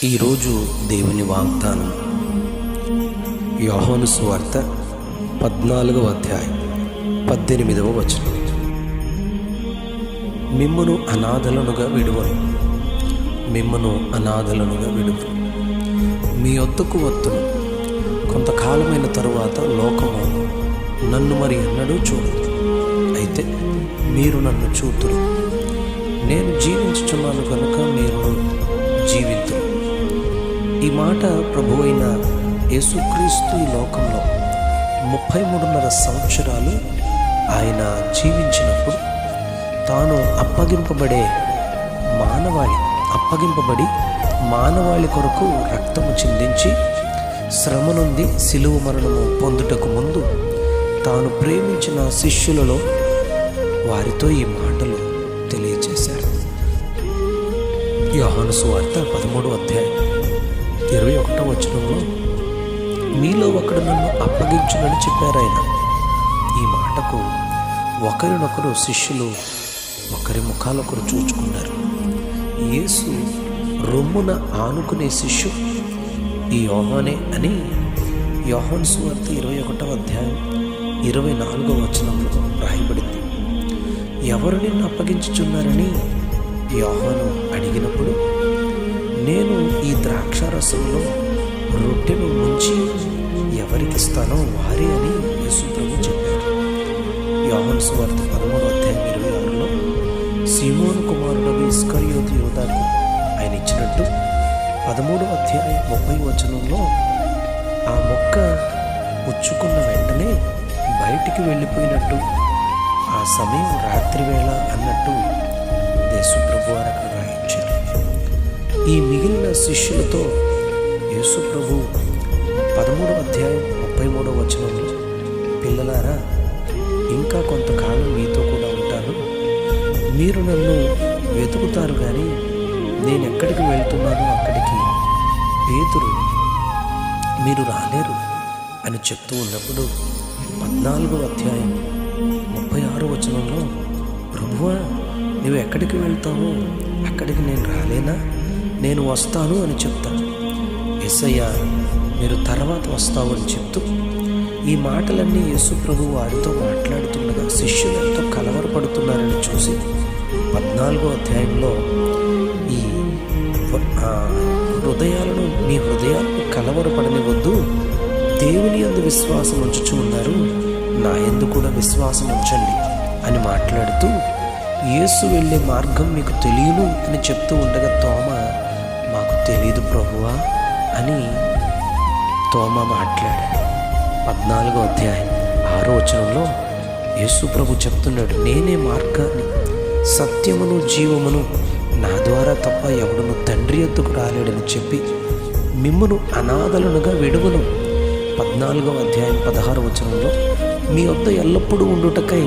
ఈరోజు దేవుని వాగ్దానం యోహాను సువార్త 14వ అధ్యాయం 18వ వచనం. మిమ్మును అనాథలనుగా విడువను, మీ వద్దకు వత్తును. కొంతకాలమైన తరువాత లోకము నన్ను మరి ఎన్నడూ చూడదు, అయితే మీరు నన్ను చూతురు. నేను జీవించుచున్నాను కనుక మీరు జీవింతురు. ఈ మాట ప్రభు అయిన యేసుక్రీస్తు ఈ లోకంలో 33.5 సంవత్సరాలు ఆయన జీవించినప్పుడు తాను అప్పగింపబడి మానవాళి కొరకు రక్తము చిందించి శ్రమ నుండి శిలువ మరణము పొందుటకు ముందు తాను ప్రేమించిన శిష్యులలో వారితో ఈ మాటలు తెలియజేశారు. యోహాను సువార్త 13వ అధ్యాయం 21వ వచనంలో మీలో ఒకడు నన్ను అప్పగించునని చెప్పారు ఆయన. ఈ మాటకు ఒకరినొకరు శిష్యులు ఒకరి ముఖాలొకరు చూచుకున్నారు. యేసు రొమ్మున ఆనుకునే శిష్యు ఈ యోహానే అని యోహాను సువార్త 21వ అధ్యాయం 24వ వచనంలో రాయబడింది. ఎవరు నిన్ను అప్పగించుచున్నారని యోహాను అడిగినప్పుడు, నేను ఈ ద్రాక్షారసంలో రొట్టెను ముంచి ఎవరికిస్తానో వారే అని యేసు ప్రభు చెప్పారు. యోహాను సువార్త 13వ అధ్యాయం 26లో సీమోను కుమారుడు ఇస్కరియోతు యూదాకు ఆయన ఇచ్చినట్టు 13వ అధ్యాయం 30వ వచనంలో ఆ మొక్క పుచ్చుకున్న వెంటనే బయటికి వెళ్ళిపోయినట్టు, ఆ సమయం రాత్రివేళ అన్నట్టు యేసుప్రభు వారు అక్కడ రాయించారు. ఈ మిగిలిన శిష్యులతో యేసుప్రభు 13వ అధ్యాయం 33వ వచనంలో, పిల్లలారా, ఇంకా కొంతకాలం మీతో కూడా ఉంటాను, మీరు నన్ను వెతుకుతారు, కానీ నేను ఎక్కడికి వెళ్తున్నానో అక్కడికి పేతురు మీరు రాలేరు అని చెప్తూ ఉన్నప్పుడు 14వ అధ్యాయం 36వ వచనంలో, ప్రభువా, నువ్వు ఎక్కడికి వెళ్తావో అక్కడికి నేను రాలేనా, నేను వస్తాను అని చెప్తాను. యేసయ్య మీరు తర్వాత వస్తావు అని చెప్తూ ఈ మాటలన్నీ యేసు ప్రభు వారితో మాట్లాడుతుండగా శిష్యులు ఎంతో కలవరపడుతున్నారని చూసి 14వ అధ్యాయంలో ఈ మీ హృదయాలను కలవరపడనివద్దు, దేవుని యందు విశ్వాసం ఉంచుచూ ఉన్నారు, నా యందు కూడా విశ్వాసం ఉంచండి అని మాట్లాడుతూ, యేసు వెళ్ళే మార్గం మీకు తెలియను అని చెప్తూ ఉండగా తోమ, మాకు తెలియదు ప్రభువా అని తోమ మాట్లాడాడు. 14వ అధ్యాయం 6వ వచనంలో యేసు ప్రభు చెప్తున్నాడు, నేనే మార్గాన్ని సత్యమును జీవమును, నా ద్వారా తప్ప ఎవడును తండ్రి యొద్దకు రాలేడని చెప్పి మిమ్మును అనాథలనుగా విడువను. 14వ అధ్యాయం 16వ వచనంలో మీ వద్ద ఎల్లప్పుడూ ఉండుటకై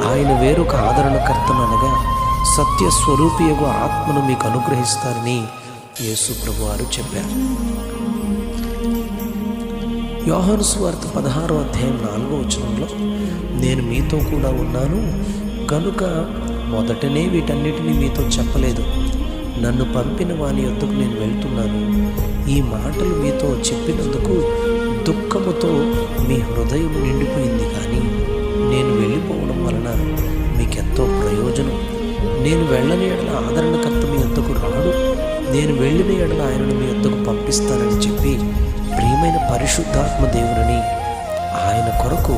ఆయన వేరొక ఆదరణకర్తను అనగా సత్య స్వరూపియగు ఆత్మను మీకు అనుగ్రహిస్తారని యేసు ప్రభు వారు చెప్పారు. యోహాను సువార్త 16వ అధ్యాయం 4వ వచనంలో, నేను మీతో కూడా ఉన్నాను కనుక మొదటనే వీటన్నిటినీ మీతో చెప్పలేదు, నన్ను పంపిన వాని యొద్దకు నేను వెళ్తున్నాను. ఈ మాటలు మీతో చెప్పినందుకు దుఃఖముతో మీ హృదయం నిండిపోయింది, కానీ నేను వెళ్ళిపోవడం వలన మీకెంతో ప్రయోజనం. నేను వెళ్ళని ఎడల ఆదరణకర్త మీ యొద్దకు రాడు, నేను వెళ్ళిన ఎడల ఆయనను మీ యొద్దకు పంపిస్తానని చెప్పి ప్రియమైన పరిశుద్ధాత్మ దేవుని ఆయన కొరకు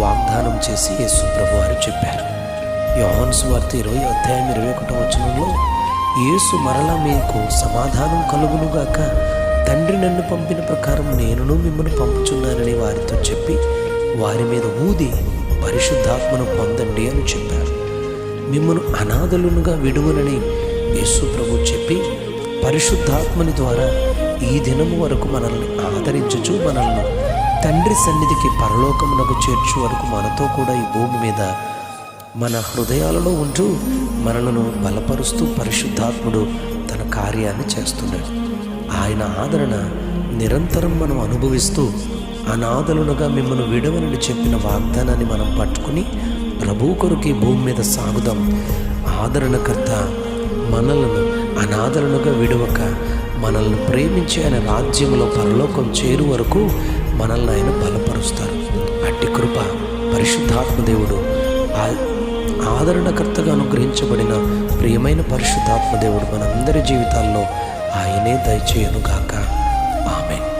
వాగ్దానం చేసి యేసు ప్రభు వారు చెప్పారు. యోహాను సువార్త 20వ అధ్యాయం 21వ వచనంలో, యేసు మరలా మీకు సమాధానం కలుగునుగాక, తండ్రి నన్ను పంపిన ప్రకారం నేనును మిమ్మల్ని పంపుచున్నానని వారితో చెప్పి వారి మీద ఊది పరిశుద్ధాత్మను పొందండి అని చెప్పారు. మిమ్మల్ని అనాథలునుగా విడువనని యేసు ప్రభు చెప్పి పరిశుద్ధాత్మని ద్వారా ఈ దినము వరకు మనల్ని ఆదరించుచు మనల్ని తండ్రి సన్నిధికి పరలోకమునకు చేర్చు వరకు మనతో కూడా ఈ భూమి మీద మన హృదయాలలో ఉంటూ మనలను బలపరుస్తూ పరిశుద్ధాత్ముడు తన కార్యాన్ని చేస్తున్నాడు. ఆయన ఆదరణ నిరంతరం మనం అనుభవిస్తూ అనాథలునుగా మిమ్మల్ని విడవనని చెప్పిన వాగ్దానాన్ని మనం పట్టుకుని ప్రభు కొరకు భూమి మీద సాగుదాం. ఆదరణకర్త మనలను అనాథలునుగా విడవక మనల్ని ప్రేమించి ఆయన రాజ్యంలో పరలోకం చేరు వరకు మనల్ని ఆయన బలపరుస్తారు. అట్టి కృప పరిశుద్ధాత్మ దేవుడు ఆదరణకర్తగా అనుగ్రహించబడిన ప్రియమైన పరిశుద్ధాత్మ దేవుడు మనందరి జీవితాల్లో ఆయనే దయచేయనుగాక. ఆమేన్.